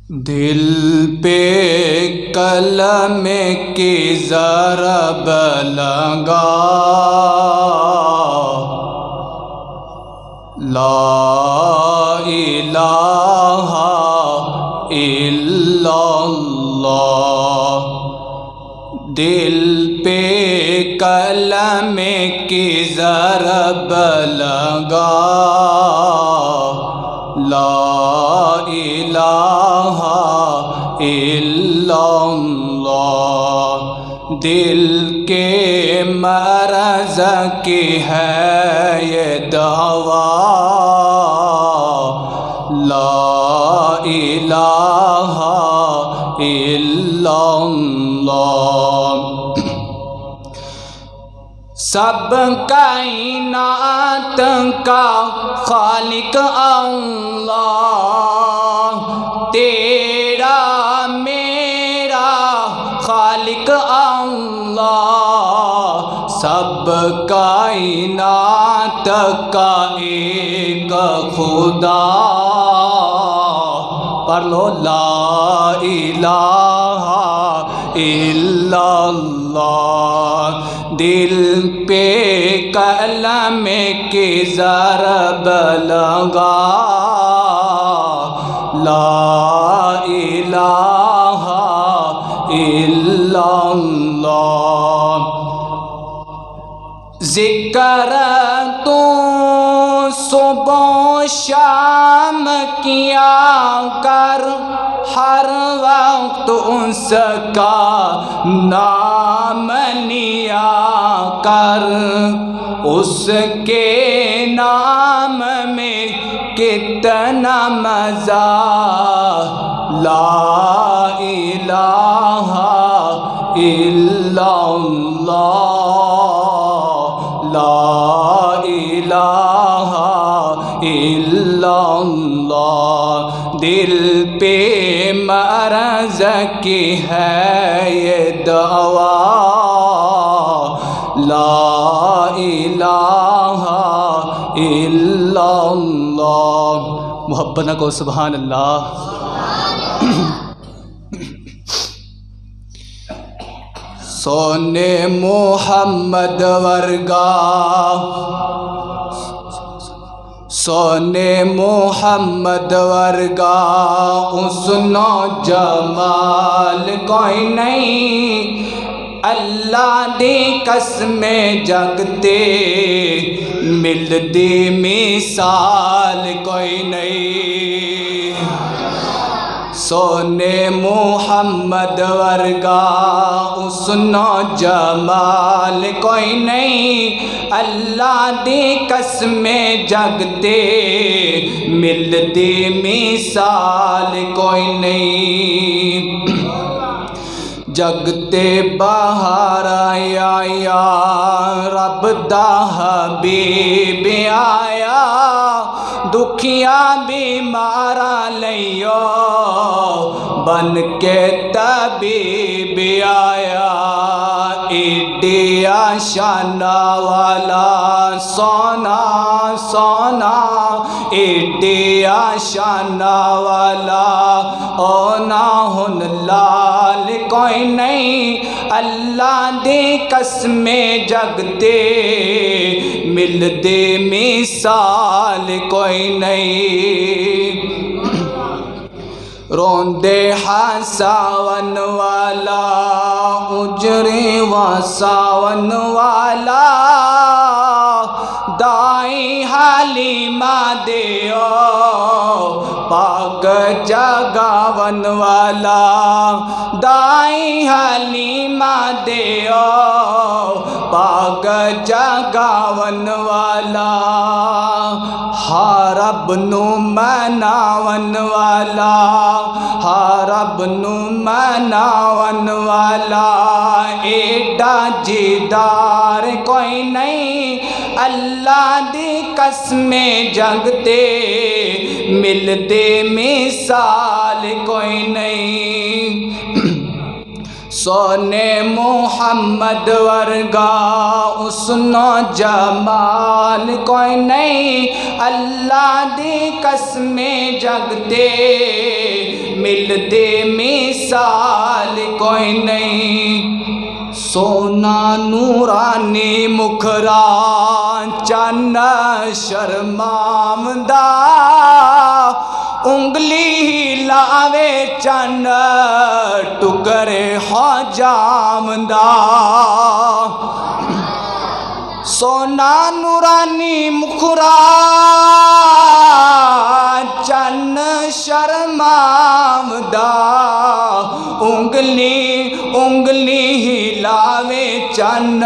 دل پہ قلم کی ضرب لگا، لا الہ الا اللہ۔ دل پہ قلم کی ضرب لگا، لا الہ الا اللہ۔ دل کے مرض کی ہے یہ دعویٰ، لا الہ الا اللہ۔ سب کائنات کا خالق اللہ، تیرا میرا خالق اللہ۔ سب کائنات کا ایک خدا، پڑھ لو لا الہ الا اللہ۔ دل پہ قلم کی ضرب لگا، لا الہ الا اللہ۔ ذکر تو صبح و شام کیا کر، ہر وقت اس کا نام لیا کر۔ اس کے نام میں کتنا مزہ، لا الہ الا اللہ، لا الہ الا اللہ۔ دل پہ مرض کی ہے یہ دعویٰ، لا الہ الا اللہ۔ محبت نہ کو سبحان اللہ۔ سونے محمد ورگا، سونے محمد ورگا حسن و جمال کوئی نہیں۔ اللہ دی قسم جگتے ملدی مثال کوئی نہیں۔ سونے محمد ورگا حسن و جمال کوئی نہیں۔ اللہ دی قسم جگتے ملدی مثال کوئی نہیں۔ جگتے باہر آیا یا رب دا حبیب آیا، دکھیا بیمارا لئیو بن کے طبیب آیا۔ ایڈیا شانہ والا سونا سونا، ایڈیا شانہ والا اونا ہن لال کوئی نہیں۔ اللہ دی قسم جگتے ملدے مثال کوئی نہیں۔ روندے ہساون والا اجری و ساون والا، دائی حلیمہ دیو پاک جگاون والا، دائی حلیمہ دیو پاک جگاون والا۔ ہاں رب نو مناون والا، ہاں رب نو مناون والا، ایڈا جیدار کوئی نہیں۔ اللہ دی قسم جگتے ملدے مثال کوئی نہیں۔ سونے محمد ورگا حسن و جمال کوئی نہیں، اللہ دی قسمیں جگتے ملتے مثال کوئی نہیں۔ سونا نورانی مکھرا چن شرمامدہ، انگلی لاوے چن ٹکرے ہو جامدہ۔ سونا نورانی مکھرا چن شرمامدہ، انگلی ہلاوے چن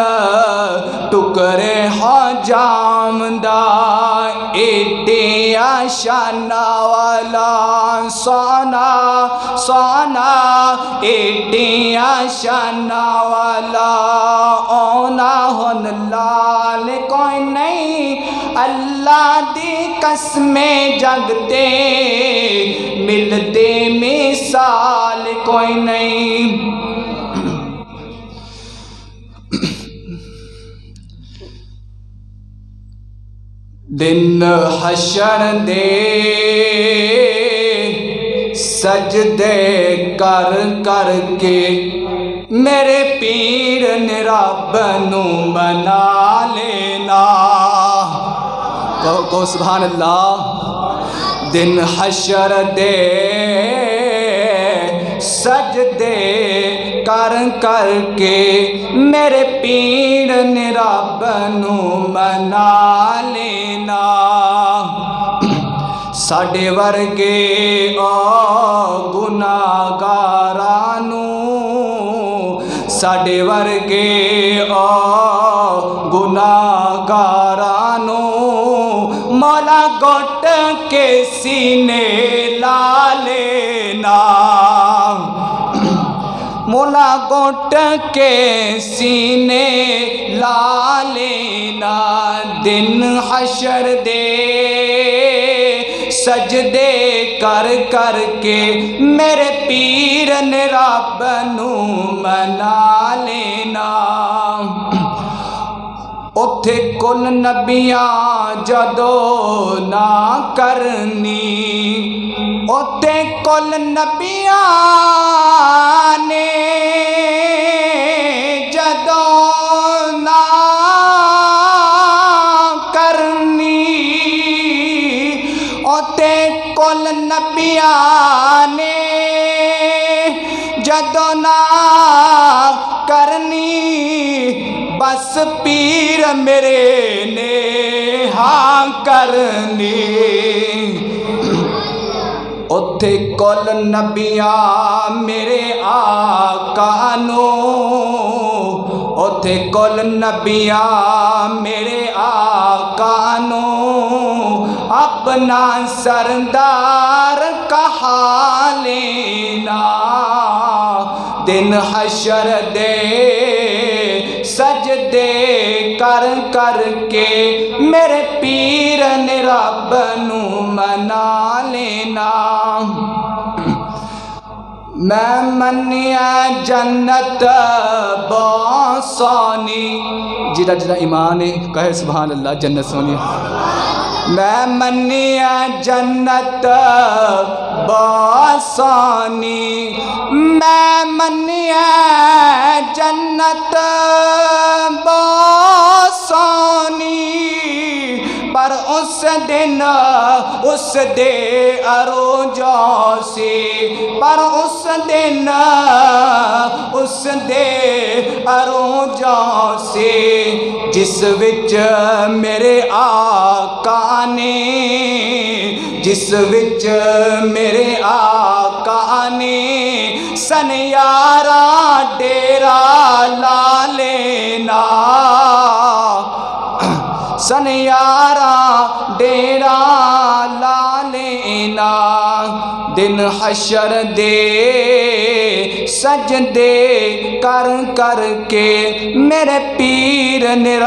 ٹکرے ہو جامدہ۔ ایڈے شانہ والا سونا ایڈے شانہ والا، اونا ہن لال کوئی نہیں، اللہ دی قسمیں جگتے ملتے مثال کوئی نہیں۔ دن حشر دے سجدے کر کر کے میرے پیر نے رب نو منا لینا۔ کہو سبحان اللہ۔ دن حشر دے سجدے کر کر کے میرے پیر نے رب نو منا لینا۔ ساڈے ورگے گناہگاراں نوں، ساڈے ورگے گناہگاراں نوں مولا گھٹ کے سینے لا لینا۔ مولا گھٹ کے سینے لا لینا۔ دن حشر دے سجدے کر کر کے میرے پیر نے رب نو منا لینا۔ اتھے کل نبیاں جدو نہ کرنی، اتھے کل نبیاں نے جدو نہ کرنی، اتھے کل نبیاں نے جدو نہ کرنی، بس پیر میرے نے ہاں کرنی۔ اتھے کل نبیاں میرے آقا نو، اتھے کل نبیاں میرے آقا نو اپنا سردار کہا لینا۔ دن حشر دے سجدے کر کر کے میرے پیر نے رب نو منا لینا۔ میں منیا جنت بہت سونی، جڑا جڑا ایمان ہے کہے سبحان اللہ، جنت سونی۔ میں منیا جنت بہت سونی، میں منیا جنت بہت سونی، پر اس دن اس دے عروجوں سے، پر اس دن اس دے عروجوں سے جس وچ میرے آقا نے، جس وچ میرے آقا نے سنیارا ڈیرا لا لینا، سنیارا ڈیرا لا لینا۔ دن حشر دے سجدے کر کر کے میرے پیر نے